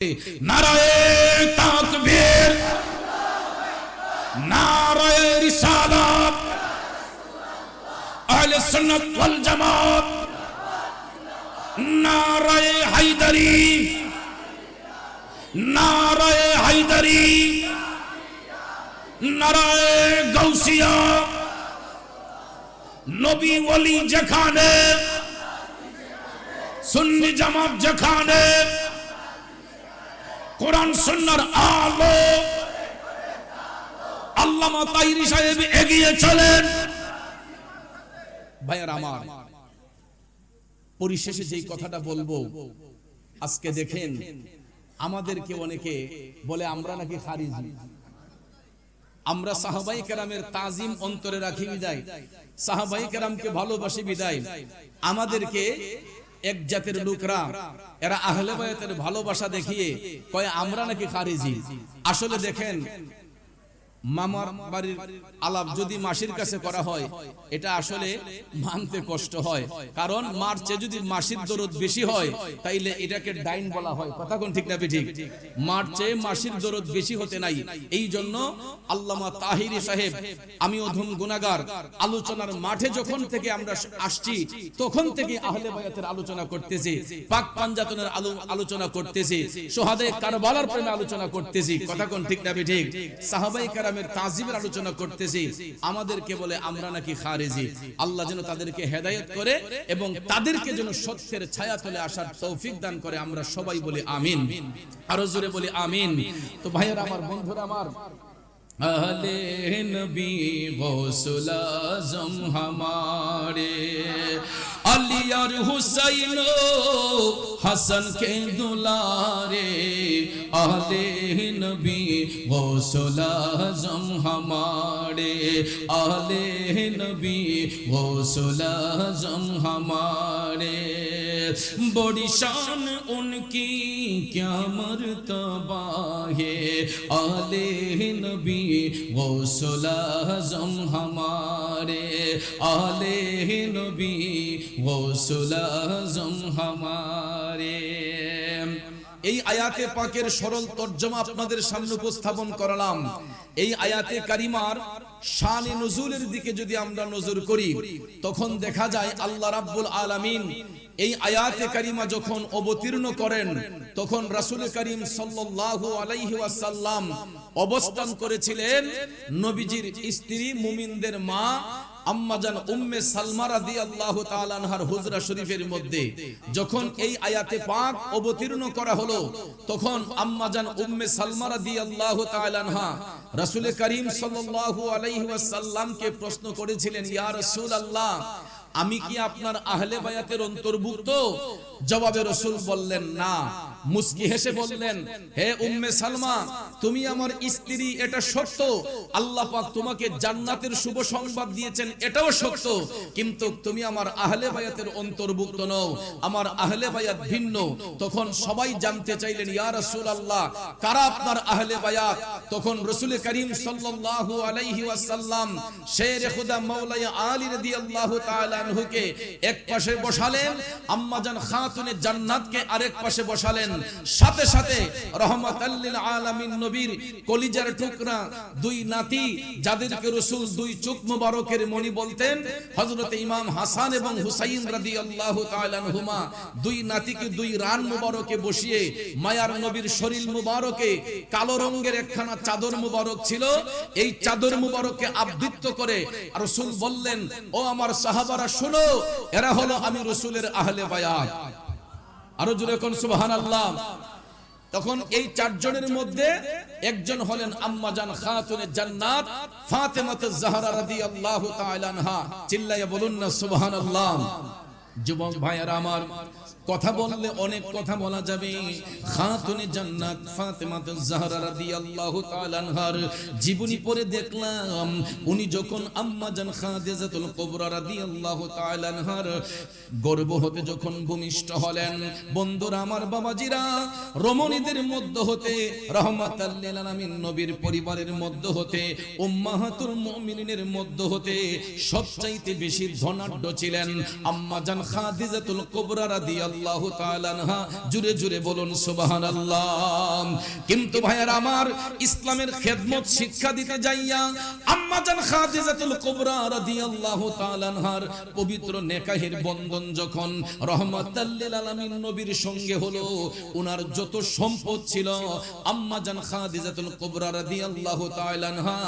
নারায়ে তাকবীর, নারায়ে রিসালাত, আহলে সুন্নাত ওয়াল জামাত, নারায়ে হায়দারি, নারায়ে হায়দারি, নারায়ে গাউসিয়া। নবী ওলি যেখানে, সুন্নি জামাত যেখানে, কোরআন সুন্নাহর আলো, আল্লামা তাইরি সাহেব এগিয়ে চলেন। ভাইয়ার আমার, পরিশেষে যেই কথাটা বলবো, আজকে দেখেন আমাদেরকে অনেকে বলে আমরা নাকি খারিজি। আমরা সাহাবায়ে কেরামের তাজিম অন্তরে রাখি বিদায়, সাহাবায়ে কেরামকে ভালোবাসি বিদায়, আমাদেরকে এক জাতের লোকরা এরা আহলে বায়াতের ভালোবাসা দেখিয়ে কয় আমরা নাকি খারিজি। আসলে দেখেন, মামার বাড়ির আলাপ যদি মাসির কাছে করা হয়, এটা আসলে মানতে কষ্ট হয়। কারণ মার চেয়ে যদি মাসির দরদ বেশি হয়, তাইলে এটাকে ডাইন বলা হয়। কথা কোন ঠিক না ঠিক? মার চেয়ে মাসির দরদ বেশি হতে নাই। এই জন্য আল্লামা তাহিরি সাহেব, আমি অধম গুনাহগার, আলোচনার মাঠে যখন থেকে আমরা আসছি তখন থেকে আহলে বায়াতের আলোচনা করতেছি, পাক পাঞ্জাতনের আলোচনা করতেছি, সোহাদায়ে কারবালার প্রেমে আলোচনা করতেছি। কথা কোন ঠিক না ঠিক? সাহাবায়ে তাজিমের আলোচনা করতেছি, আমাদেরকে বলে আমরা নাকি খারিজি। আল্লাহ যেন তাদেরকে হেদায়েত করে এবং তাদেরকে যেন সত্যের ছায়াতলে আসার তৌফিক দান করে। আমরা সবাই বলি আমিন, আরো জোরে বলি আমিন। তো ভাইয়েরা আমার, বন্ধুরা আমার, আহলে নবী গৌসুল আজম हमारे, अली और हुसैन हसन के दुलारे, अहले नबी गौसुल आज़म हमारे, अहले नबी गौसुल आज़म हमारे। बड़ी शान उनकी क्या मर्तबा है, अहले नबी गौसुल आज़म हमारे, अहले नबी गौसुल आज़म हमारे। এই আয়াতে পাকের সরল তরজমা আপনাদের সামনে উপস্থাপন করলাম। এই আয়াতে কারিমার শানে নুজুলের দিকে যদি আমরা নজর করি, তখন দেখা যায় আল্লাহ রাব্বুল আলামিন এই আয়াতে কারিমা যখন অবতীর্ণ করেন, তখন রাসূল করিম সাল্লাল্লাহু আলাইহি ওয়াসাল্লাম অবস্থান করেছিলেন নবীজির স্ত্রী মুমিনদের মা আম্মাজান উম্মে সালমা রাদিয়াল্লাহু তাআলা আনহার হুজরা শরীফের মধ্যে। যখন এই আয়াতে পাক অবতীর্ণ করা হলো, তখন আম্মাজান উম্মে সালমা রাদিয়াল্লাহু তাআলা আনহা রাসূল করিম সাল্লাল্লাহু আলাইহি ওয়াসাল্লামকে প্রশ্ন করেছিলেন, ইয়া রাসূলুল্লাহ, আমি কি আপনার আহলে বায়াতের অন্তর্ভুক্ত? জবাবে রাসূল বললেন না। মুস্কি হেসে বললেন, হে উম্মে সালমা, তুমি আমার স্ত্রী, এটা সত্য। আল্লাহ পাক তোমাকে জান্নাতের শুভ সংবাদ দিয়েছেন, এটাও সত্য। কিন্তু তুমি আমার আহলে বায়াতের অন্তর্ভুক্ত নও, আমার আহলে বায়াত ভিন্ন। তখন সবাই জানতে চাইলেন, ইয়া রাসূলুল্লাহ, কারা আপনার আহলে বায়াত? তখন রাসূল করিম সাল্লাল্লাহু আলাইহি ওয়াসাল্লাম শের খুদা মাওলানা আলী রাদিয়াল্লাহু তাআলা আনহুকে এক পাশে বসালেন, আম্মাজান খাতুনে জান্নাতকে আরেক পাশে বসালেন। সাথে সাথে রহমাতাল লিল আলামিন নবীর কলিজার টুকরা দুই নাতি, যাদেরকে রাসূল দুই চোখ মুবারকের মনি বলতেন, হযরত ইমাম হাসান এবং হুসাইন রাদিয়াল্লাহু তাআলা আনহুমা, দুই নাতিকে দুই রান মুবারকে বসিয়ে মায়ার নবীর শরীর মুবারকে কালো রঙের একখানা চাদর মুবারক ছিল, এই চাদর মুবারককে আবৃত করে রাসূল বললেন, ও আমার সাহাবারা শোনো, এরা হলো আমি রাসূলের আহলে বায়াত। আরো জোরে কোন সুবহানাল্লাহ। তখন এই চারজনের মধ্যে একজন হলেন আম্মাজান খাতুনে জান্নাত ফাতেমাতুজ জাহরা রাদিয়াল্লাহু তাআলা আনহা। চিল্লাইয়া বলুন না সুবহানাল্লাহ। যুবক ভাইয়েরা আমার, কথা বললে অনেক কথা বলা যাবে। খাতুনে জান্নাত ফাতেমাতুজ জাহরা রাদিয়াল্লাহু তাআলা আনহার জীবনী পড়ে দেখলাম, উনি যখন আম্মাজান খাদিজাতুল কুবরা রাদিয়াল্লাহু তাআলা আনহার গর্ভ হতে যখন ভূমিষ্ঠ হলেন, বন্ধুরা আমার, বাবাজিরা, রমণীদের মধ্য হতে, রাহমাতাল লিল আলামিন নবীর পরিবারের মধ্য হতে, উম্মাহাতুল মুমিনিনের মধ্য হতে সবচাইতে বেশি ধনাঢ্য ছিলেন আম্মাজান খাদিজাতুল কুবরা রাদিয়াল্লাহু রাদিয়াল্লাহু তাআলা আনহা, জুরে জুরে বলুন সুবহানাল্লাহ। কিন্তু ভাইয়ারা আমার, ইসলামের খেদমত শিক্ষা দিতে যাইয়া আম্মা জান খাদিজাতুল কুবরা রাদিয়াল্লাহু তাআলা আনহার পবিত্র নেকাহের বন্ধন যখন রহমাতাল লিল আলামিন নবীর সঙ্গে হলো, উনার যত সম্পদ ছিল আম্মা জান খাদিজাতুল কুবরা রাদিয়াল্লাহু তাআলা আনহা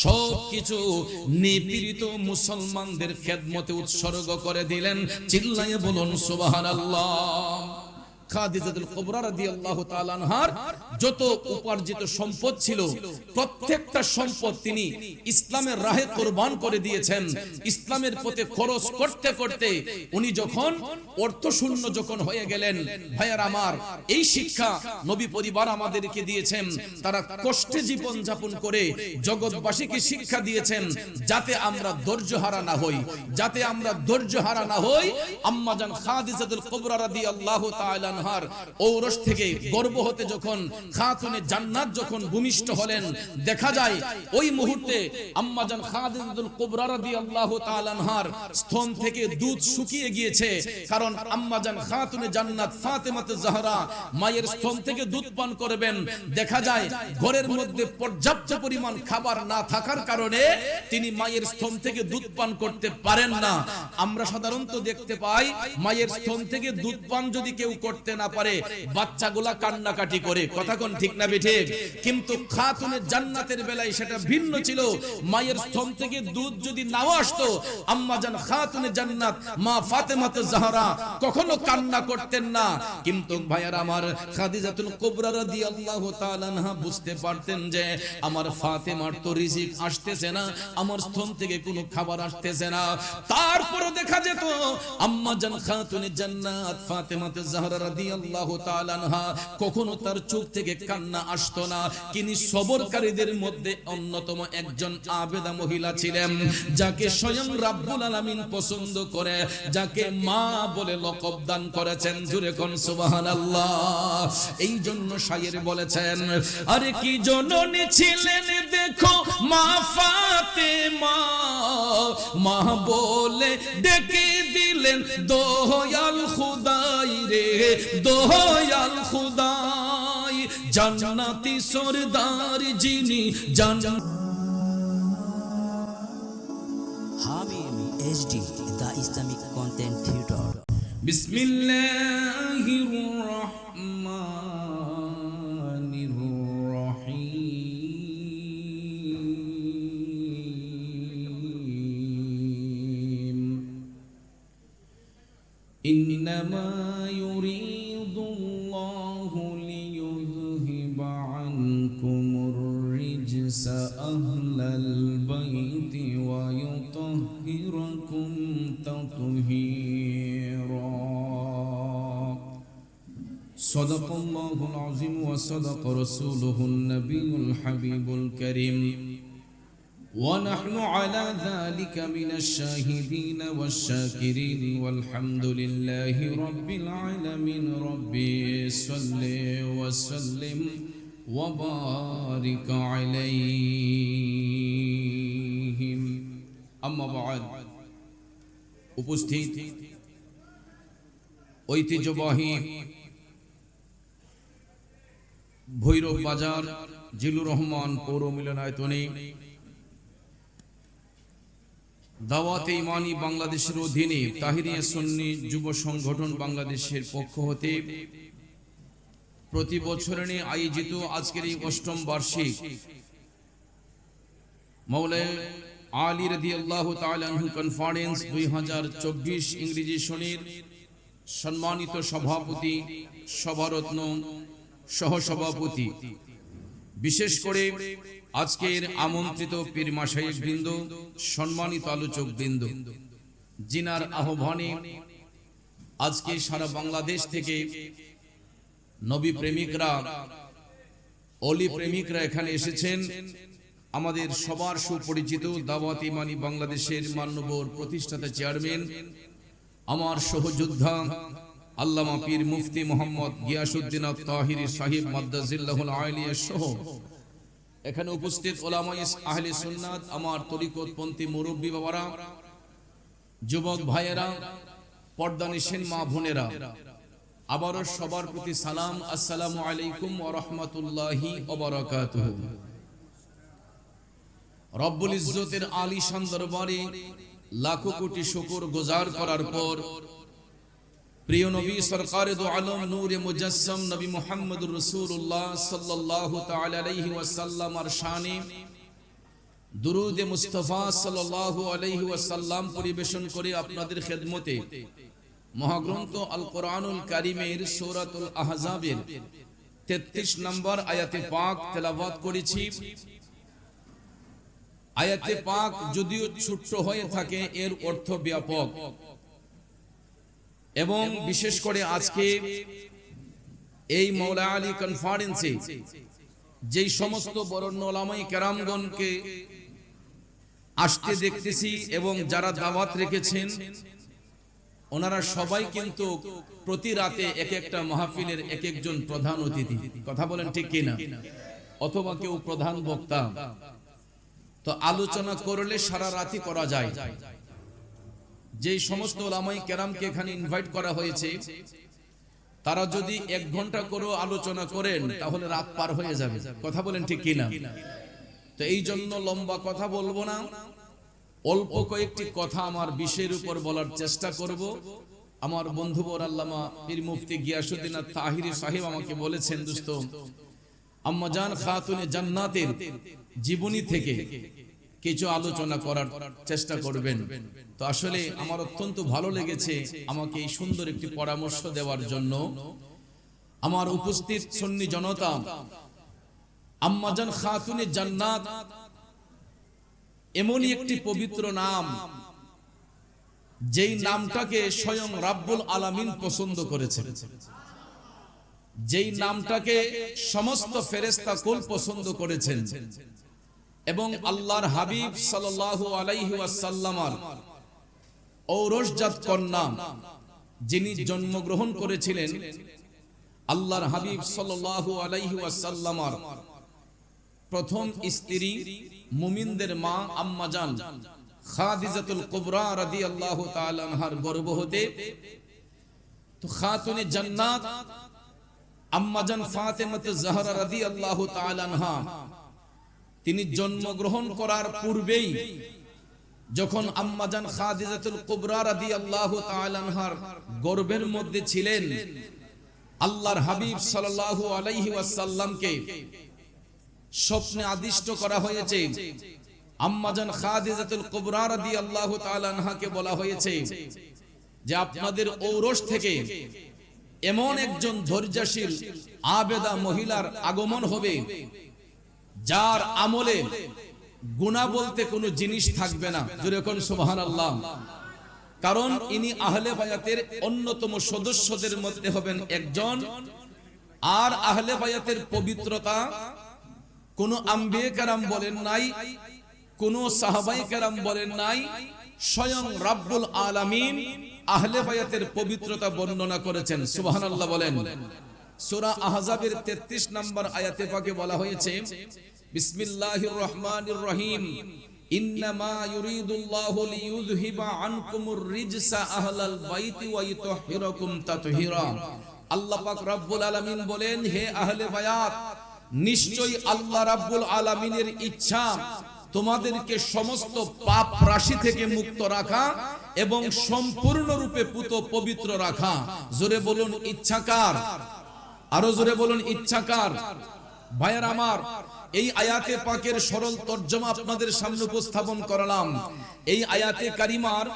সবকিছু নিপীড়িত মুসলমানদের খেদমতে উৎসর্গ করে দিলেন। চিল্লায়ে বলুন সুবহানাল্লাহ। খাদিজাতুল কুবরা রাদিয়াল্লাহু তাআলা আনহার যত উপার্জিত সম্পদ ছিল, প্রত্যেকটা সম্পদ তিনি ইসলামের রাহে কুরবান করে দিয়েছেন। ইসলামের পথে খরচ করতে করতে উনি যখন অর্থশূন্য যখন হয়ে গেলেন, ভাইয়ার আমার, এই শিক্ষা নবী পরিবার আমাদেরকে দিয়েছেন। তারা কষ্টে জীবন যাপন করে জগৎবাসীকে শিক্ষা দিয়েছেন যাতে আমরা ধৈর্য হারা না হই, যাতে আমরা ধৈর্য হারা না হই। আম্মা জান খাদিজাতুল কুবরা রাদিয়াল্লাহু তাআলা আনহার ঔরস থেকে গর্ভ হতে যখন খাতুনে জান্নাত যখন ভূমিষ্ঠ হলেন, দেখা যায় ওই মুহূর্তে আম্মা জান খাদিজাতুল কুবরা রাদিয়াল্লাহু তাআলা আনহার স্তন থেকে দুধ শুকিয়ে গিয়েছে। কারণ আম্মা জান খাতুনে জান্নাত ফাতেমাতুজ জাহরা মায়ের স্তন থেকে দুধ পান করবেন। দেখা যায় ঘরের মধ্যে পর্যাপ্ত পরিমাণ খাবার না থাকার কারণে তিনি মায়ের স্তন থেকে দুধ পান করতে পারেন না। আমরা সাধারণত দেখতে পাই মায়ের স্তন থেকে দুধ পান যদি কেউ করতে না পারে, বাচ্চাগুলা কান্নাকাটি করে, কথা কোন ঠিক না ঠিক? কিন্তু খাতুনে জান্নাতের বেলায় সেটা ভিন্ন ছিল। মায়ের স্তন থেকে দুধ যদি নাও আসতো, আম্মা জান খাতুনে জান্নাত মা ফাতেমাতুজ জাহরা কখনো কান্না করতেন না। কিন্তু ভাইয়ারা আমার, খাদিজাতুল কুবরা রাদিয়াল্লাহু তাআলা আনহা বুঝতে পারতেন যে আমার ফাতেমার তো রিজিক আসতেছে না, আমার স্তন থেকে কোনো খাবার আসতেছে না। তারপর দেখা যেত আম্মা জান খাতুনে জান্নাত ফাতেমাতুজ জাহরা রাদিয়াল্লাহু তাআলা আনহা কখনো তার চোখ থেকে কান্না আসতো না। তিনি সবরকারীদের মধ্যে অন্যতম একজন আবেদা মহিলা ছিলেন, যাকে স্বয়ং রাব্বুল আলামিন পছন্দ করে, যাকে মা বলে লকব দান করেছেন। জুরে কোন সুবহানাল্লাহ। এই জন্য শায়ের বলেছেন, আরে কি জননী ছিলেন দেখো মা ফাতেমা, মা বলে ডেকে দিলেন দয়াল খুদাই রে, দয়াল খুদাই, জান্নাতি সরদার যিনি Hamim HD, the Islamic Content Tutor. বিসমিল্লাহির রহমানির রহিম। ইন্নামা ইউরিদুল্লাহু লিইয়ুযহিবা আনকুমুর রিজসা আহলাল বাইতি ওয়া ইউতাহহিরাকুম তাতহীরা। সাদাকাল্লাহুল আযীম ওয়া সাদাকা রাসূলুহুন নাবিয়্যুল হাবিবুল কারীম। ونحن على ذلك من الشاهدين والشاكرين والحمد لله رب العالمين. ربي صل وسلم وبارك عليهم. أما بعد, উপস্থিত ঐতিহ্যবাহী ভৈরব বাজার জিলুর রহমান পৌর মিলনায়তনে দাওয়াতে ইমানি বাংলাদেশের অধীনে তাহিরিয়া সুন্নি যুব সংগঠন বাংলাদেশের পক্ষ হতে প্রতি বছরে আয়োজিত আজকের এই ৮ম বার্ষিক মাওলানা আলী রাদিয়াল্লাহু তাআলা আনহু কনফারেন্স ২০২৪ ইংরেজি সনের সম্মানিত সভাপতি, সভারত্ন, সহসভাপতি, বিশেষ করে আজকের আমন্ত্রিত পীর মাশায়েখ বৃন্দ, সম্মানিত আলোচক বৃন্দ, জিনার আহ্বানে আজকে সারা বাংলাদেশ থেকে নবী প্রেমিকরা, অলি প্রেমিকরা এখানে এসেছেন। আমাদের সবার সুপরিচিত দাওয়াত ইমানি বাংলাদেশের মাননীয় প্রতিষ্ঠাতা চেয়ারম্যান, আমার সহযোদ্ধা আল্লামা পীর মুফতি মোহাম্মদ গিয়াসউদ্দিন আত-তাহিরি সাহেব মাদ্দাজিল্লাহুল আলিয়া সহ এখানে উপস্থিত ওলামায়ে আহলে সুন্নাত, আমার তরিকতপন্থী মুরব্বী বাবারা, যুবক ভাইয়েরা, পর্দানিশীন মা বোনেরা, আবারও সবার প্রতি সালাম, আসসালামু আলাইকুম ওয়া রাহমাতুল্লাহি ওয়া বারাকাতুহু। রব্বুল ইজ্জতের আলিশান দরবারে লাখো কোটি শুকর গুজার করার পর প্রিয় নবী সরকারে দু আলম নূরে মুজাসসাম নবী মুহাম্মদুর রাসূলুল্লাহ সাল্লাল্লাহু তাআলা আলাইহি ওয়াসাল্লাম এর শানে দুরুদে মুস্তাফা সাল্লাল্লাহু আলাইহি ওয়াসাল্লাম পরিবেশন করে আপনাদের খেদমতে মহাগ্রন্থ আল কোরআনুল কারীমের সূরাতুল আহজাবের 33 নম্বর আয়াতে পাক তেলাওয়াত করেছি। আয়াতে পাক যদিও ছোট্ট হয়ে থাকে, এর অর্থ ব্যাপক, এবং বিশেষ করে আজকে এই মাওলা আলী কনফারেন্সে যেই সমস্ত বরেণ্য উলামায়ে কেরামগণকে আসতে দেখতেছি এবং যারা দাওয়াত রেখেছেন ওনারা সবাই কিন্তু প্রতি রাতে এক একটা মাহফিলের এক একজন প্রধান অতিথি। কথা বলেন ঠিক কিনা? অথবা কেউ প্রধান বক্তা। তো আলোচনা করলে সারা রাতই করা যায়। যেই সমস্ত উলামায়ে কেরামকে এখানে ইনভাইট করা হয়েছে তারা যদি 1 ঘন্টা করে আলোচনা করেন তাহলে রাত পার হয়ে যাবে। কথা বলেন ঠিক কিনা? তো এই জন্য লম্বা কথা বলবো না, অল্প কয়েকটি কথা আমার বিষয়ের উপর বলার চেষ্টা করব। আমার বন্ধুবর আল্লামা পীর মুফতি গিয়াসউদ্দিন আত-তাহিরি সাহেব আমাকে বলেছেন, দোস্ত আম্মা জান খাতুনে জান্নাতের জীবনী থেকে কিছু আলোচনা করার চেষ্টা করবেন। তো আসলে আমার অত্যন্ত ভালো লেগেছে আমাকে এই সুন্দর একটি পরামর্শ দেওয়ার জন্য। আমার উপস্থিত সুন্নি জনতা, আম্মা জান খাতুনে জান্নাত এমনই একটি পবিত্র নাম যেই নামটাকে স্বয়ং রাব্বুল আলামিন পছন্দ করেছেন, যেই নামটাকে সমস্ত ফেরেশতা কুল পছন্দ করেছেন, এবং আল্লাহর হাবিব সাল্লাল্লাহু আলাইহি ওয়াসাল্লামের ঔরসজাত কন্যা যিনি জন্মগ্রহণ করেছিলেন, আল্লাহর হাবিব সাল্লাল্লাহু আলাইহি ওয়াসাল্লামের প্রথম স্ত্রী মুমিনদের মা আম্মা জান খাদিজাতুল কুবরা রাদিয়াল্লাহু তাআলা আনহার গর্ভ হতে তো খাতুনে জান্নাত আম্মা জান ফাতেমাতুজ জাহরা রাদিয়াল্লাহু তাআলা আনহা তিনি জন্মগ্রহণ করার পূর্বেই যখন আম্মা জান খাদিজাতুল কুবরা রাদিয়াল্লাহু তাআলা আনহার গর্ভের মধ্যে ছিলেন, আল্লাহর হাবিব সাল্লাল্লাহু আলাইহি ওয়াসাল্লামকে স্বপ্নে আদিষ্ট করা হয়েছে। আম্মা জান খাদিজাতুল কুবরা রাদিয়াল্লাহু তাআলা আনহাকে বলা হয়েছে যে আপনাদের ঔরস থেকে এমন একজন ধৈর্যশীল আবেদা মহিলার আগমন হবে যার আমলে গুনাহ বলতে কোনো জিনিস থাকবে না। জোরে কোন সুবহানাল্লাহ। কারণ ইনি আহলে বায়াতের অন্যতম সদস্যদের মধ্যে হবেন একজন। আর আহলে বায়াতের পবিত্রতা কোন আম্বিয়া কেরাম বলেন নাই, কোন সাহাবায়ে কেরাম বলেন নাই, স্বয়ং রাব্বুল আলামিন আহলে বায়াতের পবিত্রতা বর্ণনা করেছেন। সুবহানাল্লাহ বলেন। সূরা আহজাবের 33 নম্বর আয়াতে পাকে বলা হয়েছে, বিসমিল্লাহির রহমানির রহিম, ইন্নামা ইউরিদুল্লাহু লিইয়ুযহিবা আনকুমুর রিজসা আহলাল বাইতি ওয়া ইউতাহহিরাকুম তাতহীরা। আল্লাহ পাক রব্বুল আলামিন বলেন, হে আহলে বায়াত, নিশ্চয়ই আল্লাহ রাব্বুল আলামিনের ইচ্ছা তোমাদেরকে সমস্ত পাপ রাশি থেকে মুক্ত রাখা এবং সম্পূর্ণরূপে পুত পবিত্র রাখা। জোরে বলুন ইচ্ছাকার, আরো জোরে বলুন ইচ্ছাকার। ভাইয়ের আমার, এই আয়াতে পাকের সরল তরজমা আপনাদের সামনে উপস্থাপন করলাম। এই আয়াতে কারিমার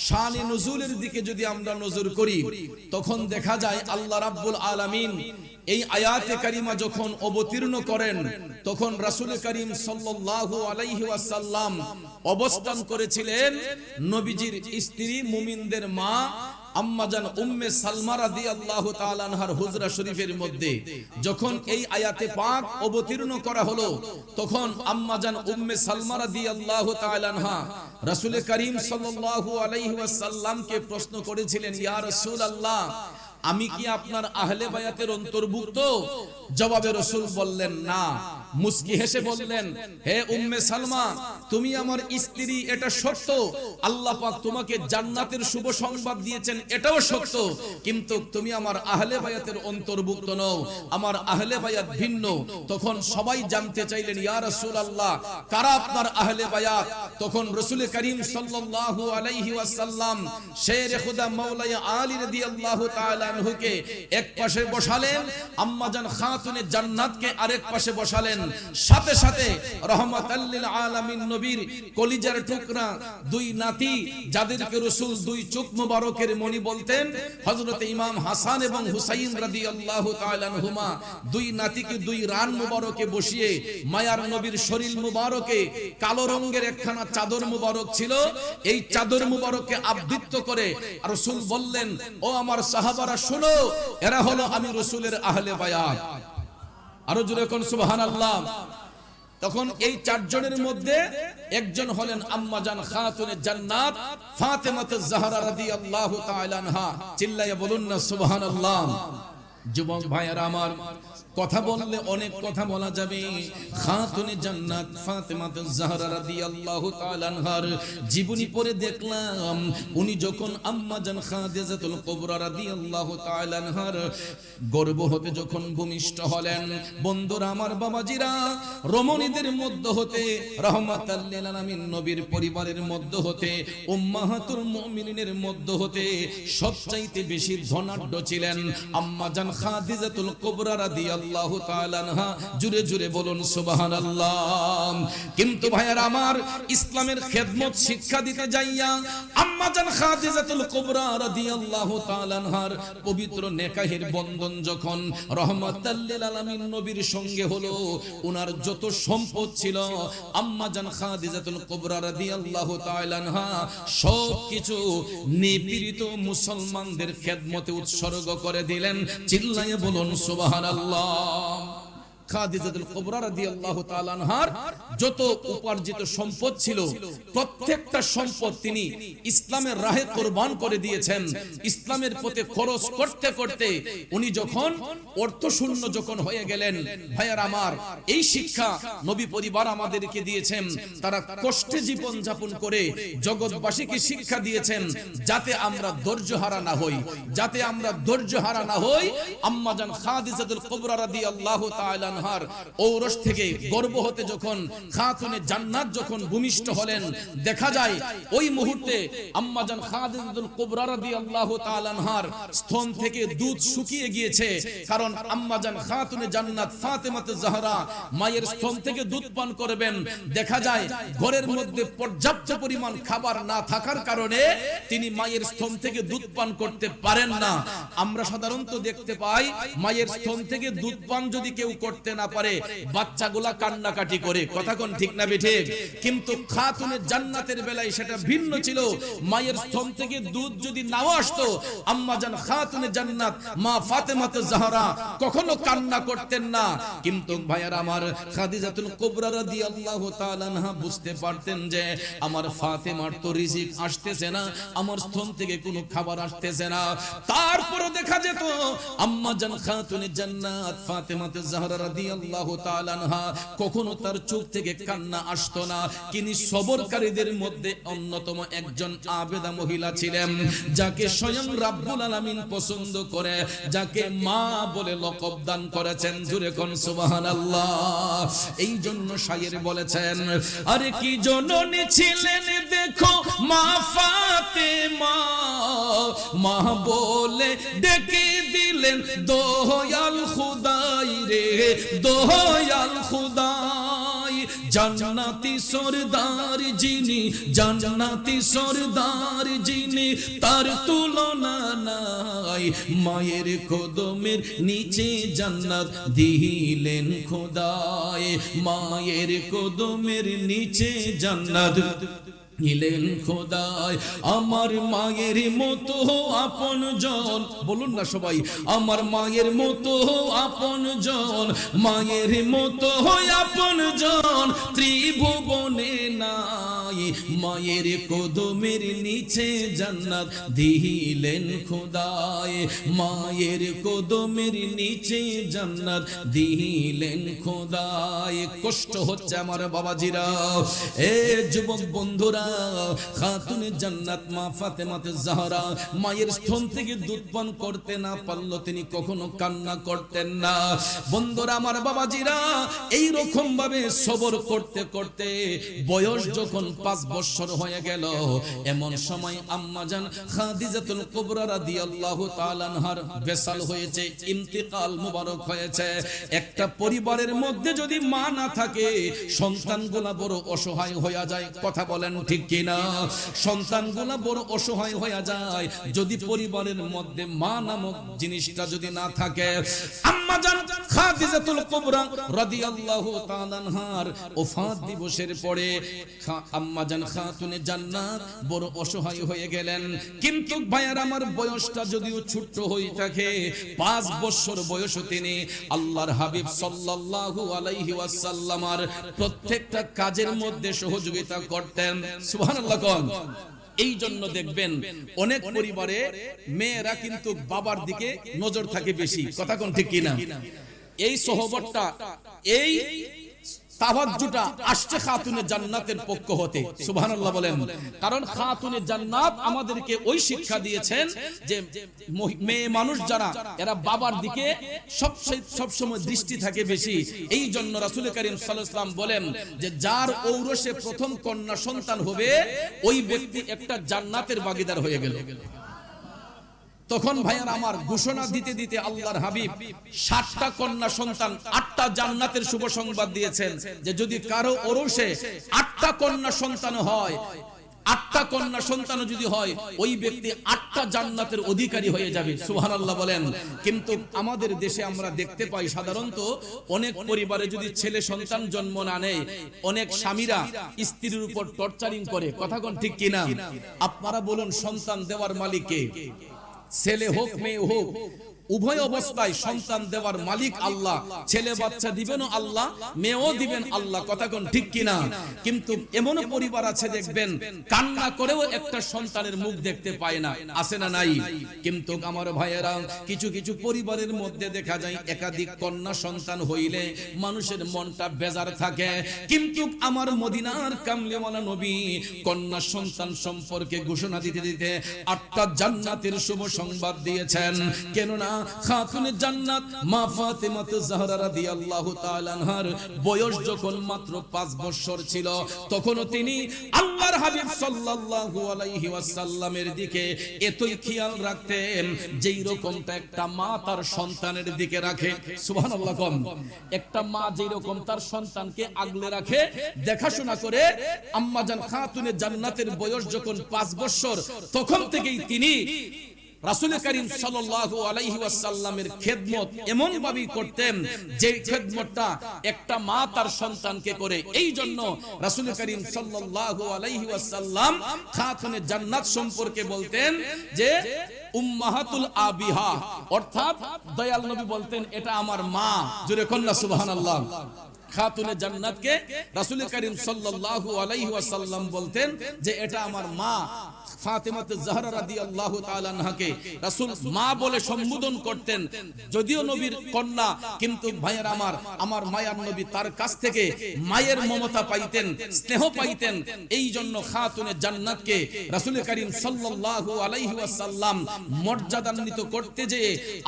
শানে নুজুলের দিকে যদি আমরা নজর করি তখন দেখা যায় আল্লাহ রাব্বুল আলামিন এই আয়াতে কারিমা যখন অবতীর্ণ করেন তখন রাসূল করিম সাল্লাল্লাহু আলাইহি ওয়াসাল্লাম অবস্থান করেছিলেন নবীজির স্ত্রী মুমিনদের মা আম্মা জান উম্মে সালমা রাদিয়াল্লাহু তাআলা আনহার হুজরা শরীফের মধ্যে। যখন এই আয়াতে পাক অবতীর্ণ করা হলো তখন আম্মা জান উম্মে সালমা রাদিয়াল্লাহু তাআলা আনহা রাসূল করিম সাল্লাল্লাহু আলাইহি ওয়াসাল্লামকে প্রশ্ন করেছিলেন, ইয়া রাসূলুল্লাহ, আমি কি আপনার আহলে বায়াতের অন্তর্ভুক্ত? জবাবে রাসূল বললেন, না, মুস্কি হেসে বললেন, হে উম্মে সালমা, তুমি আমার স্ত্রী, এটা সত্য। আল্লাহ পাক তোমাকে জান্নাতের শুভ সংবাদ দিয়েছেন, এটাও সত্য। কিন্তু তুমি আমার আহলে বায়াতের অন্তর্ভুক্ত নও, আমার আহলে বায়াত ভিন্ন। তখন সবাই জানতে চাইলেন, ইয়া রাসূলুল্লাহ, কারা আপনার আহলে বায়াত? তখন রাসূল করিম সাল্লাল্লাহু আলাইহি ওয়াসাল্লাম শের খুদা মাওলানা আলী রাদিয়াল্লাহু তাআলা আনহুকে এক পাশে বসালেন, আম্মাজান খাতুনে জান্নাতকে আরেক পাশে বসালেন। সাথে সাথে রহমাতাল লিল আলামিন নবীর কলিজার টুকরা দুই নাতি, যাদেরকে রাসূল দুই চোখ মুবারকের মণি বলতেন, হযরত ইমাম হাসান এবং হুসাইন রাদিয়াল্লাহু তাআলা আনহুমা, দুই নাতিকে দুই রান মুবারকে বসিয়ে মায়ার নবীর শরীর মুবারকে কালো রঙের একখানা চাদর মুবারক ছিল, এই চাদর মুবারককে আবৃত করে রাসূল বললেন, ও আমার সাহাবারা শোনো, এরা হলো আমি রাসূলের আহলে বায়াত। আরো জোরে কোন সুবহানাল্লাহ। তখন এই চারজনের মধ্যে একজন হলেন আম্মাজান খাতুনে জান্নাত ফাতেমাতুজ জাহরা রাদিয়াল্লাহু তাআলা আনহা। চিল্লাইয়া বলুন না সুবহানাল্লাহ। যুবক ভাইয়েরা আমার, কথা বললে অনেক কথা বলা যাবে। খাতুনে জান্নাত ফাতেমাতুজ জাহরা রাদিয়াল্লাহু তাআলা আনহার জীবনী পড়ে দেখলাম, উনি যখন আম্মাজান খাদিজাতুল কুবরা রাদিয়াল্লাহু তাআলা আনহার গর্ভ হতে যখন ভূমিষ্ঠ হলেন, বন্ধুরা আমার, বাবাজিরা, রমণীদের মধ্য হতে, রাহমাতাল লিল আলামিন নবীর পরিবারের মধ্য হতে, উম্মাহাতুল মুমিনিনের মধ্য হতে সবচাইতে বেশি ধনাঢ্য ছিলেন আম্মাজান খাদিজাতুল কুবরা রাদিয়াল্লাহু তাআলা আনহা। জুরে জুরে বলুন সুবহানাল্লাহ। কিন্তু ভাইয়ারা আমার, ইসলামের খেদমত শিক্ষা দিতে যাইয়া আম্মাজান খাদিজাতুল কুবরা রাদিয়াল্লাহু তাআলা আনহার পবিত্র নেকাহের বন্ধন যখন রহমাতাল লিল আলামিন নবীর সঙ্গে হলো, উনার যত সম্পদ ছিল আম্মাজান খাদিজাতুল কুবরা রাদিয়াল্লাহু তাআলা আনহা সবকিছু নিপীড়িত মুসলমানদের খেদমতে উৎসর্গ করে দিলেন। চিল্লায়ে বলুন সুবহানাল্লাহ। খাদিজাতুল কুবরা রাদিয়াল্লাহু তাআলা আনহার যত উপার্জিত সম্পদ ছিল, প্রত্যেকটা সম্পদ তিনি ইসলামের রাহে কুরবান করে দিয়েছেন। ইসলামের পথে খরচ করতে করতে উনি যখন অর্থশূন্য যখন হয়ে গেলেন, ভাইয়ার আমার, এই শিক্ষা নবী পরিবার আমাদেরকে দিয়েছেন। তারা কষ্টে জীবন যাপন করে জগৎবাসীকে শিক্ষা দিয়েছেন, যাতে আমরা ধৈর্য হারা না হই, যাতে আমরা ধৈর্য হারা না হই। আম্মাজান খাদিজাতুল কুবরা রাদিয়াল্লাহু তাআলা আনহার ঔরস থেকে গর্ভ হতে যখন খাতুনে জান্নাত যখন ভূমিষ্ঠ হলেন, দেখা যায় ওই মুহূর্তে আম্মাজান খাদিজাতুল কুবরা রাদিয়াল্লাহু তাআলা আনহার স্তন থেকে দুধ শুকিয়ে গিয়েছে। কারণ আম্মাজান খাতুনে জান্নাত ফাতেমাতুজ জাহরা মায়ের স্তন থেকে দুধ পান করবেন, দেখা যায় ঘরের মধ্যে পর্যাপ্ত পরিমাণ খাবার না থাকার কারণে তিনি মায়ের স্তন থেকে দুধ পান করতে পারেন না। আমরা সাধারণত দেখতে পাই, মায়ের স্তন থেকে দুধ পান যদি কেউ করতে না পারে, বাচ্চাগুলা কান্নাকাটি করে। কথা কোন ঠিক না বেঠিক? কিন্তু খাতুনে জান্নাতের বেলায় সেটা ভিন্ন ছিল। মায়ের স্তন থেকে দুধ যদি নাও আসতো, আম্মাজান খাতুনে জান্নাত মা ফাতেমাতুজ জাহরা কখনো কান্না করতেন না। কিন্তু ভাইয়ারা আমার, খাদিজাতুল কুবরা রাদিয়াল্লাহু তাআলা আনহা বুঝতে পারতেন যে আমার ফাতেমার তো রিজিক আসতেছে না, আমার স্তন থেকে কোনো খাবার আসতেছে না। তারপর দেখা যেত আম্মাজান খাতুনে জান্নাত ফাতেমাতুজ জাহরা রাদিয়াল্লাহু তাআলা আনহা কখনো তার চোখ থেকে কান্না আসতো না। তিনি সবরকারীদের মধ্যে অন্যতম একজন আবেদা মহিলা ছিলেন, যাকে স্বয়ং রাব্বুল আলামিন পছন্দ করে, যাকে মা বলে লকব দান করেছেন। জুরে কোন সুবহানাল্লাহ। এই জন্য শায়ের বলেছেন, আরে কি জননী ছিলেন দেখো মা ফাতেমা, মা বলে ডেকে দিলেন দয়াল খুদাই রে, দয়াল খুদাই। জান্নাতি সরদার যিনি, জান্নাতি সরদার যিনি, তার তুলনা নাই। মায়ের কদমের নিচে জান্নাত দিলেন খোদায়, মায়ের কদমের নিচে জান্নাত। ইলেন খোদায় আমার মায়ের মতো আপনজন, বলুন না সবাই, আমার মায়ের মতো আপনজন, মায়ের মতো আপনজন ত্রিভুবনে নাই। মায়ের কদমের নিচে জান্নাত দিলেন খোদায়, মায়ের কদমের নিচে জান্নাত দিলেন খোদায়। কষ্ট হচ্ছে আমার বাবাজিরা, এ যুবক বন্ধুরা, খাতুনে জান্নাত মা ফাতেমাতে জাহরা মায়ের স্তন থেকে দুধ পান করতে না পারলো তিনি কখনো কান্না করতেন না। বন্ধুরা আমার বাবাজিরা, এই রকম ভাবে সবর করতে করতে বয়স যখন 5 বছর হয়ে গেল, এমন সময় আম্মা জান খাদিজাতুল কুবরা রাদিয়াল্লাহু তাআলা আনহার বেসাল হয়েছে, ইন্তিকাল মুবারক হয়েছে। একটা পরিবারের মধ্যে যদি মা না থাকে সন্তানগুলা বড় অসহায় হয়ে যায়, কথা বলেন ঠিক কিনা? সন্তানগুলা বড় অসহায় হয়ে যায় যদি পরিবারের মধ্যে মা নামক জিনিসটা যদি না থাকে। আম্মা জান খাদিজাতুল কুবরা রাদিয়াল্লাহু তাআলা আনহার ওফাত দিবসের পরে আম্মা জান খাতুনে জান্নাত বড় অসহায় হয়ে গেলেন। কিন্তু ভাইয়ার আমার বয়সটা যদিও ছোট হয়ে থাকে, 5 বছর বয়স, তিনি আল্লাহর হাবিব সাল্লাল্লাহু আলাইহি ওয়াসাল্লামের প্রত্যেকটা কাজের মধ্যে সহযোগিতা করতেন। সুবহানাল্লাহ কোন। এই জন্য দেখবেন অনেক পরিবারে মেয়েরা কিন্তু বাবার দিকে নজর থাকে বেশি, কথা কোন ঠিক কিনা? এই সহবতটা, এই তাওয়াজ্জুটা আসছে খাতুনে জান্নাতের পক্ষ হতে, সুবহানাল্লাহ বলেন। কারণ খাতুনে জান্নাত আমাদেরকে ওই শিক্ষা দিয়েছেন যে মেয়ে মানুষ যারা, এরা বাবার দিকে সবসময় দৃষ্টি থাকে বেশি। এই জন্য রাসূল কারীম সাল্লাল্লাহু আলাইহি ওয়াসাল্লাম বলেন যে যার ঔরসে প্রথম কন্যা সন্তান হবে ওই ব্যক্তি একটা জান্নাতের ভাগীদার হয়ে গেল। তখন ভাইয়ার আমার ঘোষণা দিতে দিতে আল্লাহর হাবিব 7টা কন্যা সন্তান 8টা জান্নাতের শুভ সংবাদ দিয়েছেন যে যদি কারো ওরসে 8টা কন্যা সন্তান হয়, 8টা কন্যা সন্তান যদি হয়, ওই ব্যক্তি 8টা জান্নাতের অধিকারী হয়ে যাবে। সুবহানাল্লাহ বলেন। কিন্তু আমাদের দেশে আমরা দেখতে পাই সাধারণত অনেক পরিবারে যদি ছেলে সন্তান জন্ম না নেয়, অনেক স্বামীরা স্ত্রীর উপর টর্চারিং করে, কথা কোন ঠিক কিনা? আপনারা বলুন সন্তান দেওয়ার মালিক কে? ছেলে হোক মেয়ে হোক, উভয় অবস্থায় সন্তান দেওয়ার মালিক আল্লাহ। ছেলে বাচ্চা দিবেন আল্লাহ, মেয়েও দিবেন আল্লাহ, কথা কোন ঠিক কিনা? কিন্তু এমন পরিবার আছে দেখবেন কান্না করেও একটা সন্তানের মুখ দেখতে পায় না, আছে না নাই? কিন্তু আমার ভাইয়েরা, কিছু কিছু পরিবারের মধ্যে দেখা যায় একাধিক কন্যা সন্তান হইলে মানুষের মনটা বেজার থাকে। কিন্তু আমার মদিনার কামলিওয়ালা নবী কন্যা সন্তান সম্পর্কে ঘোষণা দিতে দিতে 8টা জান্নাতের শুভ সংবাদ দিয়েছেন। কেননা খাতুনে জান্নাত মা ফাতেমা জাহরা রাদিয়াল্লাহু তাআলা আনহার বয়স যখন মাত্র 5 বছর ছিল, তখনও তিনি আল্লাহর হাবিব সাল্লাল্লাহু আলাইহি ওয়াসাল্লামের দিকে এতই খেয়াল রাখতেন যেই রকমটা একটা মা তার সন্তানের দিকে রাখে। সুবহানাল্লাহ কম। একটা মা যেই রকম তার সন্তানকে আগলে রাখে, দেখাশোনা করে, আম্মা জান খাতুনে জান্নাতের বয়স যখন 5 বছর, তখন থেকেই তিনি রাসূল কারীম সাল্লাল্লাহু আলাইহি ওয়াসাল্লামের খেদমত এমন ভাবে করতেন যে খেদমতটা একটা মা তার সন্তানকে করে। এই জন্য রাসূল কারীম সাল্লাল্লাহু আলাইহি ওয়াসাল্লাম খাতুনে জান্নাত সম্পর্কে বলতেন যে উম্মাহাতুল আবিহা, অর্থাৎ দয়াল নবী বলতেন এটা আমার মা। জোরে কন্না সুবহানাল্লাহ। খাতুনে জান্নাতকে রাসূল কারীম সাল্লাল্লাহু আলাইহি ওয়াসাল্লাম বলতেন যে এটা আমার মা। ফাতেমা জাহরা রাদিয়াল্লাহু তাআলা আনহাকে রাসূল মা বলে সম্বোধন করতেন। যদিও নবীর কন্যা, কিন্তু ভাইয়ের আমার মায়ার নবী তার কাছ থেকে মায়ের মমতা পাইতেন, স্নেহ পাইতেন। এই জন্য খাতুনে জান্নাতকে রাসূল কারীম সাল্লাল্লাহু আলাইহি ওয়াসাল্লাম মর্যাদান্বিত করতে যে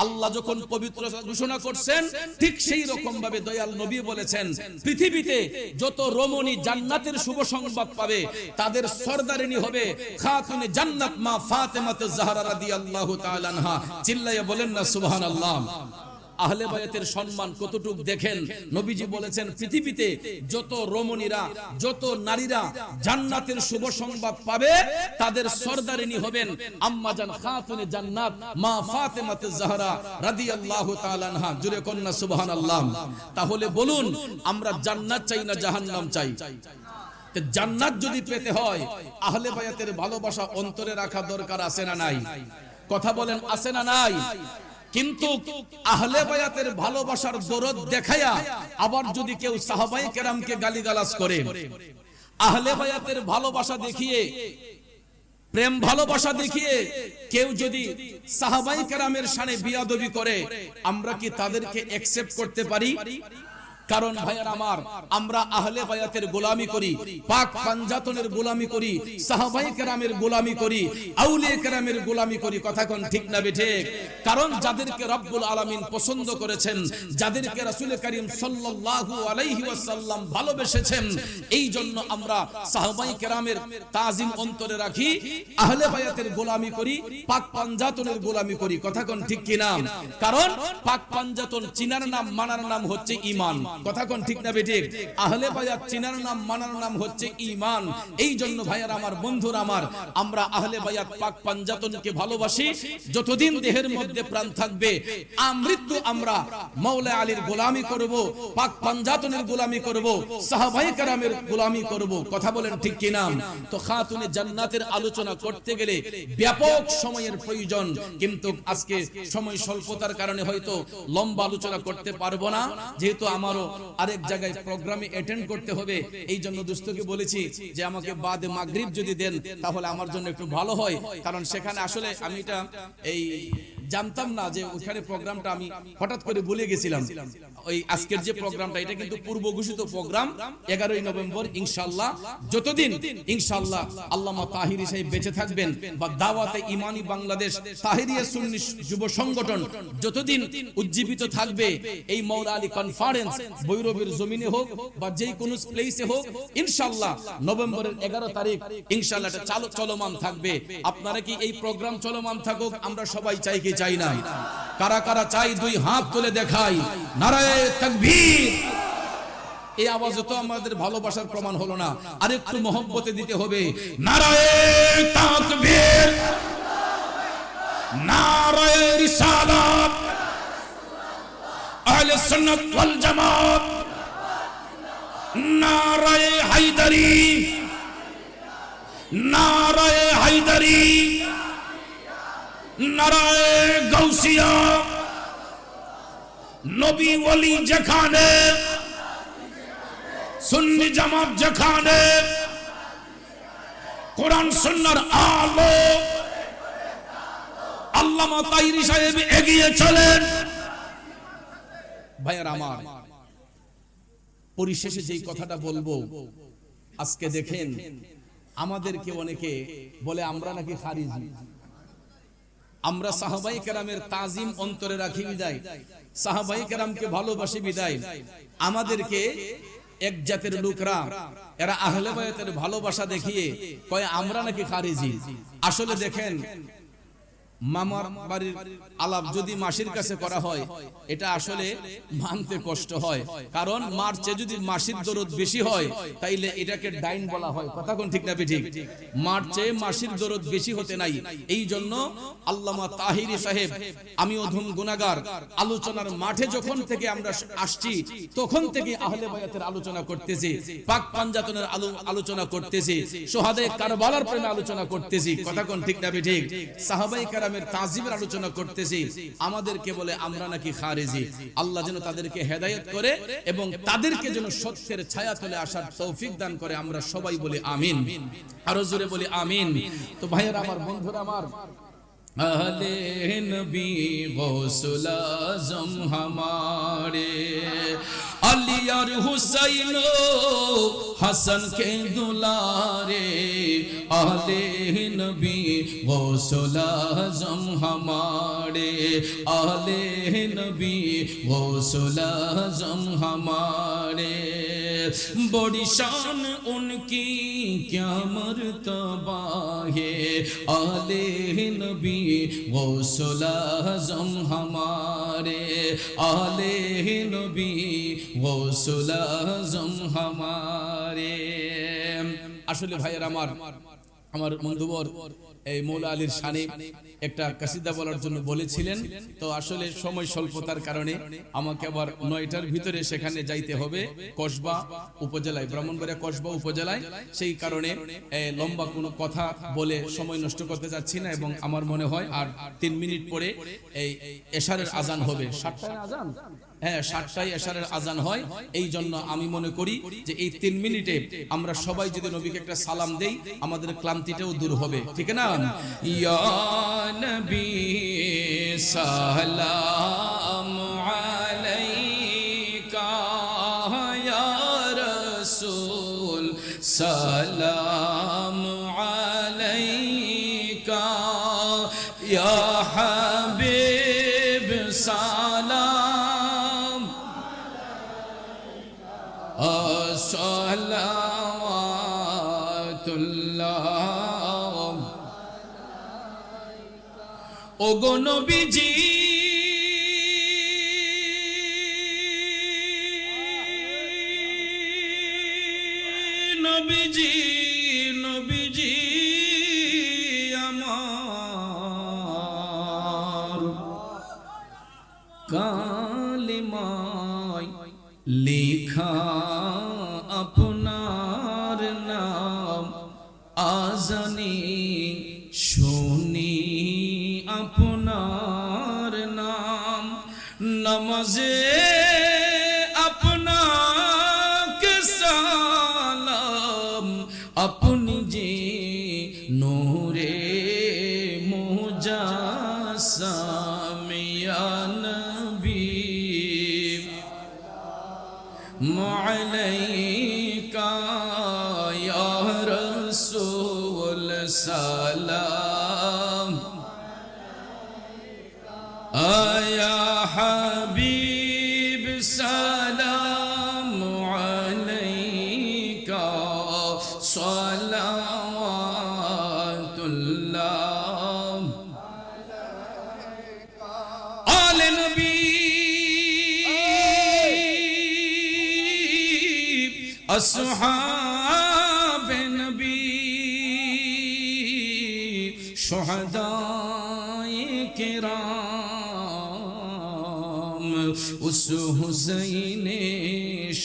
আল্লাহ যখন পবিত্র ঘোষণা করছেন, ঠিক সেই রকম ভাবে দয়াল নবী বলেছেন পৃথিবীতে যত রমণী জান্নাতের শুভ সংবাদ পাবে তাদের সরদারিনী হবে খাতুনে জান্নাত মা ফাতেমা জাহরা রাদিয়াল্লাহু তাআলা আনহা। চিল্লাইয়া বলেন না সুবহানাল্লাহ। আহলে বায়াতের সম্মান কতটুক দেখেন। নবীজি বলেছেন পৃথিবীতে যত রমণীরা, যত নারীরা জান্নাতের শুভ সংবাদ পাবে তাদের সরদারিনী হবেন আম্মা জান খাতুনে জান্নাত মা ফাতেমা জাহরা রাদিয়াল্লাহু তাআলা আনহা। জোরে কন্না সুবহানাল্লাহ। তাহলে বলুন আমরা জান্নাত চাই না জাহান্নাম চাই? জান্নাত যদি পেতে হয় আহলে বায়াতের ভালোবাসা অন্তরে রাখা দরকার, আছে না নাই? কথা বলেন, আছে না নাই? কিন্তু আহলে বায়াতের ভালোবাসার দরদ দেখায়া আবার যদি কেউ সাহাবায়ে কেরামকে গালিগালাজ করে, আহলে বায়াতের ভালোবাসা দেখিয়ে, প্রেম ভালোবাসা দেখিয়ে কেউ যদি সাহাবায়ে কেরামের শানে বিয়াদবি করে, আমরা কি তাদেরকে অ্যাকসেপ্ট করতে পারি? কারণ ভাইয়ার আমার, আমরা আহলে বায়াতের গোলামি করি, পাক পাঞ্জাতনের গোলামি করি, সাহাবায়ে কেরামের গোলামি করি, আউলিয়া কেরামের গোলামি করি। কথা কোন ঠিক না বেঠিক? কারণ যাদেরকে রব্বুল আলামিন পছন্দ করেছেন, যাদেরকে রাসূল করিম সাল্লাল্লাহু আলাইহি ওয়াসাল্লাম ভালোবেসেছেন, এই জন্য আমরা সাহাবায়ে কেরামের তাজিম অন্তরে রাখি, আহলে বায়াতের গোলামি করি, পাক পাঞ্জাতনের গোলামি করি। কথা কোন ঠিক কি না? কারণ পাক পাঞ্জাতন চিনার নাম, মানার নাম হচ্ছে ঈমান। কথা কোন ঠিক না বেঠিক? আহলে বায়াত চিনার নাম, মানার নাম হচ্ছে ঈমান। এই জন্য ভাইয়ার আমার, বন্ধুরা আমার, আমরা আহলে বায়াত পাক পাঞ্জাতনকে ভালোবাসি। যতদিন দেহের মধ্যে প্রাণ থাকবে, আমৃত্যু আমরা মাওলা আলীর গোলামি করব, পাক পাঞ্জাতনের গোলামি করব, সাহাবায়ে কেরামের গোলামি করব। কথা বলেন ঠিক কি না? তো খাতুনে জান্নাতের আলোচনা করতে গেলে ব্যাপক সময়ের প্রয়োজন, কিন্তু আজকে সময় স্বল্পতার কারণে হয়তো লম্বা আলোচনা করতে পারবো না, যেহেতু আমারও আরেক জায়গায় প্রোগ্রামে অ্যাটেন্ড করতে হবে। এই জন্য দোস্তকে বলেছি যে আমাকে বাদে মাগরিব যদি দেন তাহলে আমার জন্য একটু ভালো হয়, কারণ সেখানে আসলে আমি এটা এই জানতাম না যে ওখানে প্রোগ্রামটা, আমি হঠাৎ করে ভুলে গেছিলাম। ওই আজকের যে প্রোগ্রামটা, এটা কিন্তু পূর্ব ঘোষিত প্রোগ্রাম 11ই নভেম্বর ইনশাআল্লাহ। যতদিন ইনশাআল্লাহ আল্লামা তাহিরি সাহেব বেঁচে থাকবেন, বা দাওয়াতে ইমানি বাংলাদেশ তাহিরিয়া সুন্নি যুব সংগঠন যতদিন উজ্জীবিত থাকবে, এই মাওলা আলী কনফারেন্স ভৈরবের জমিনে হোক বা যে কোনো প্লেসে হোক, ইনশাআল্লাহ নভেম্বরের 11 তারিখ ইনশাআল্লাহ এটা চলমান থাকবে। আপনারা কি এই প্রোগ্রাম চলমান থাকুক আমরা সবাই চাই কি চাই না? কারা কারা চাই দুই হাত তুলে দেখাই, নারায়ে তাকবীর। এই আওয়াজে তো আমাদের ভালোবাসার প্রমাণ হলো না, আরেকটু মহব্বতে দিতে হবে। নারায়ে তাকবীর, নারায়ে রিসালাত, আহলে সুন্নাত ওয়াল জামাত, নারায়ে হায়দারি, নারায়ে হায়দারি, নারায়ে গাউসিয়া। নবী ওলি যেখানে, সুন্নি জামাত যেখানে, কোরআন সুন্নাহর আলো, আল্লামা তাহিরি সাহেব এগিয়ে চলেন। ভাইয়ার আমার, পরিশেষে যেই কথাটা বলবো, আজকে দেখেন আমাদেরকে অনেকে বলে আমরা নাকি খারিজি। আমরা সাহাবায়ে কেরামের তাজিম অন্তরে রাখি বিদায়, সাহাবায়ে কেরামকে ভালোবাসি বিদায়, আমাদেরকে এক জাতের লোকরা, এরা আহলে বায়াতের ভালোবাসা দেখিয়ে কয় আমরা নাকি খারিজি। আসলে দেখেন, মামার বাড়ির আলাপ যদি মাসির কাছে করা হয়, এটা আসলে মানতে কষ্ট হয়। কারণ মার চেয়ে যদি মাসির দরদ বেশি হয়, তাইলে এটাকে ডাইন বলা হয়। কথা কোন ঠিক না ঠিক? মার চেয়ে মাসির দরদ বেশি হতে নাই। এই জন্য আল্লামা তাহিরি সাহেব, আমি অধম গুনাহগার, আলোচনার মাঠে যখন থেকে আমরা আসছি তখন থেকে আহলে বায়াতের আলোচনা করতেছি, পাক পাঞ্জাতনের আলোচনা করতেছি, সোহাদায়ে কারবালার প্রেমে আলোচনা করতেছি। কথা কোন ঠিক না ঠিক? সাহাবায়ে কেরাম তাজিমের আলোচনা করতেছি, আমাদেরকে বলে আমরা নাকি খারিজি। আল্লাহ যেন তাদেরকে হেদায়েত করে এবং তাদেরকে যেন সত্যের ছায়াতলে আসার তৌফিক দান করে। আমরা সবাই বলি আমিন, আরো জোরে বলি আমিন। তো ভাইয়েরা আমার, বন্ধুরা আমার, আহলে নবী গৌসুল আজম हमारे, अली और हुसैन हसन के दुलारे, अहले नबी गौसुल आज़म हमारे, अहले नबी गौसुल आज़म हमारे। बड़ी शान उनकी क्या मर्तबा है, अहले नबी गौसुल आज़म हमारे, अहले नबी गौसुल आज़म हमारे। আসলে ভাইয়ের আমার, আমার বন্ধুবর এই মৌলা আলীর শানে একটা কাসিদা বলার জন্য বলেছিলেন, তো আসলে সময় স্বল্পতার কারণে আমাকে আবার 9টার ভিতরে সেখানে যাইতে হবে কসবা উপজেলায়, ব্রাহ্মণবাড়িয়া কসবা উপজেলায়। সেই কারণে লম্বা কোনো কথা বলে সময় নষ্ট করতে যাচ্ছি না, এবং আমার মনে হয় আর 3 মিনিট পরে এই এশারের আজান হবে। 7টায় আজান, হ্যাঁ 7টায় এশারের আজান হয়। এই জন্য আমি মনে করি যে এই 3 মিনিটে আমরা সবাই যদি নবীকে একটা সালাম দেই, আমাদের ক্লান্তিটাও দূর হবে, ঠিক না? ইয়া নবী সালাম আলাইকা, ইয়া রাসূল সালাম আলাইকা, ইয়া হাবিব সালাম সালাওয়াতুল্লাহ। ওগো নবীজি নবীজি নবীজি আমার কালিমায় লেখা আপনার নাম, আজানে শুনি আপনার নাম, নামাজে আপনাকে সালাম, আপনি যে নূরে মুজাসসাম, ইয়া নবী আলাইকা, ইয়া রাসূল সালাম, ইয়া হাবিব সালাম আলাইকা, সালাওয়াতুল্লাহ। আলে নবী আসহাবে নবী, শুহাদায়ে কিরাম, উস হুসैने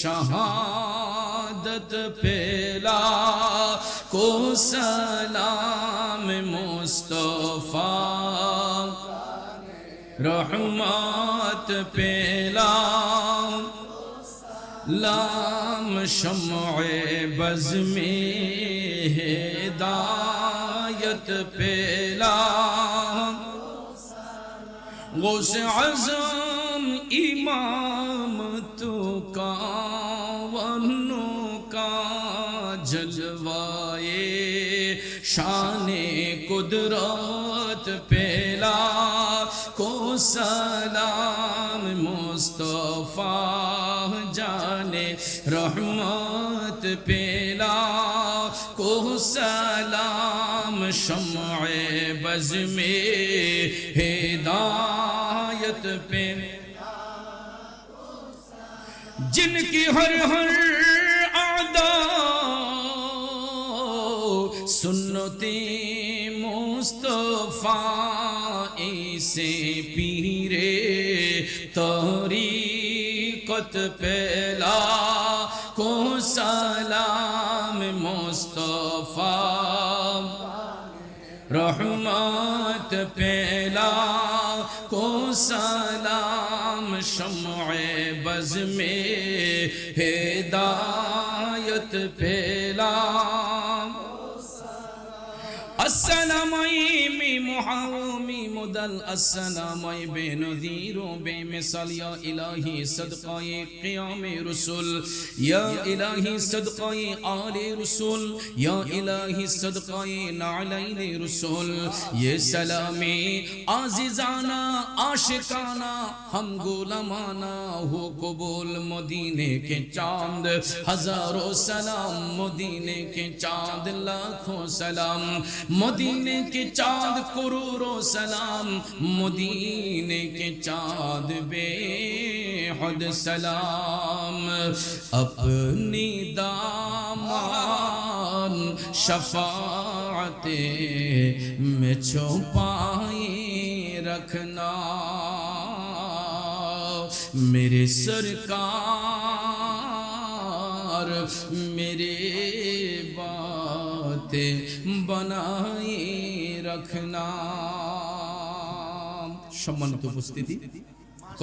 शहादत पेला को सलाम, मुस्तफा रहमत पेला लाम, शम्ए बज़ में हिदायत पेला, गौसे आज़म इमाम तो का वन्नो का जलवाए शाने कुदरत पेला को सलाम, मुस्तफा जाने रहमत पेला को सलाम, शम्ए बज़ में हिदायत पे, जिनकी हर हर आदा सुन्नते मुस्तफा, ऐसे पीरे तरीक़त पेला को सलाम, मुस्तफा रहमत पेला को सलाम, शम्ए बज़ में हिदायत पेला। अस्सलामुई में मुहावमी मुदल, अस्सलामुई बेनज़ीर बेमिसाल, या इलाही सदक़ाए क़ियाम रसूल, या इलाही सदक़ाए आले रसूल, या इलाही सदक़ाए नालैन रसूल। ये सलामे आज़िज़ाना आशिकाना हम गुलामाना हो कबूल, मदीने के चांद हज़ारों सलाम, मदीने के चांद लाखों सलाम, मदीने के चाँद करोड़ों सलाम, मदीने के चाँद बेहद सलाम। अपनी दामन शफाअते में छुपाए रखना मेरे सरकार मेरे बातें बनाए रखना। সম্মানিত উপস্থিতি,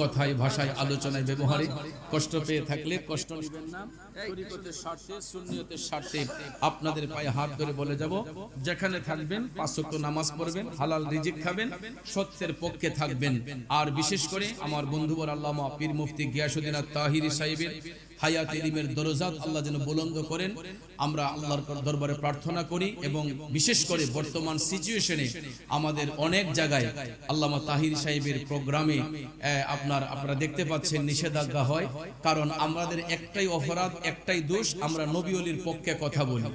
কথায় ভাষায় আলোচনায় ব্যবহারে কষ্ট পেয়ে থাকলে কষ্ট নেবেন না। তরিকতের স্বার্থে সুন্নিয়তের স্বার্থে আপনাদের পায়ে হাত ধরে বলে যাব, যেখানে থাকবেন 5 ওয়াক্ত নামাজ পড়বেন, হালাল রিজিক খাবেন, সত্যের পক্ষে থাকবেন। আর বিশেষ করে আমার বন্ধুবর আল্লামা পীর মুফতি গিয়াসউদ্দিন আত-তাহিরি সাহেবের হায়াত ইলমের দরজাত আল্লাহ যেন বুলন্দ করেন, আমরা আল্লাহর দরবারে প্রার্থনা করি। এবং বিশেষ করে বর্তমান সিচুয়েশনে আমাদের অনেক জায়গায় আল্লামা তাহিরি সাহেবের প্রোগ্রামে আপনারা দেখতে পাচ্ছেন নিষেধাজ্ঞা হয়, কারণ আমাদের একটাই অপরাধ, একটাই দোষ, আমরা নবী ওলির পক্ষে কথা বলি,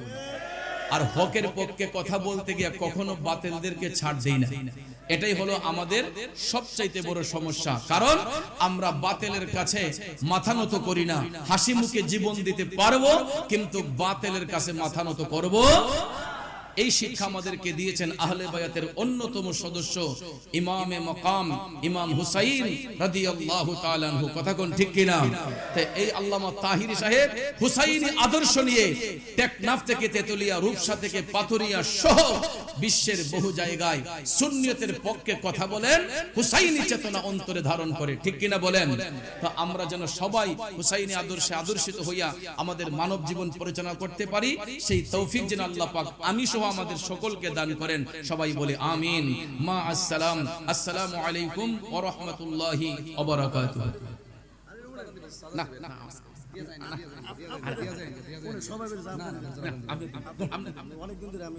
আর হকের পক্ষে কথা বলতে গিয়ে কখনো বাতিলদেরকে ছাড় দেই না। এটাই হলো আমাদের সবচাইতে বড় সমস্যা, কারণ আমরা বাতিলের কাছে মাথা নত করি না। হাসি মুখে জীবন দিতে পারবো, কিন্তু বাতিলের কাছে মাথা নত করব। এই শিক্ষা আমাদেরকে দিয়েছেন আহলে বায়াতের অন্যতম সদস্য ইমামে মাকাম ইমাম হুসাইন রাদিয়াল্লাহু তাআলা আনহু। কথা কোন ঠিক কিনা? তো এই আল্লামা তাহিরি সাহেব হুসাইনি আদর্শ নিয়ে টেকনাফ থেকে তেতুলিয়া, রূপসা থেকে পাথুরিয়া সহ বিশ্বের বহু জায়গায় সুন্নিয়তের পক্ষে কথা বলেন, হুসাইনি চেতনা অন্তরে ধারণ করে। ঠিক কিনা বলেন? তো আমরা যেন সবাই হুসাইনি আদর্শে আদর্শিত হইয়া আমাদের মানব জীবন পরিচালনা করতে পারি, সেই তৌফিক যেন আল্লাহ পাক আমি সহ আমাদের সকলকে দান করেন। সবাই বলে আমিন। মা আসসালাম। আসসালামু আলাইকুম ওয়া রাহমাতুল্লাহি ওয়া বারাকাতুহু। না না সবাই অনেকদিন ধরে আমি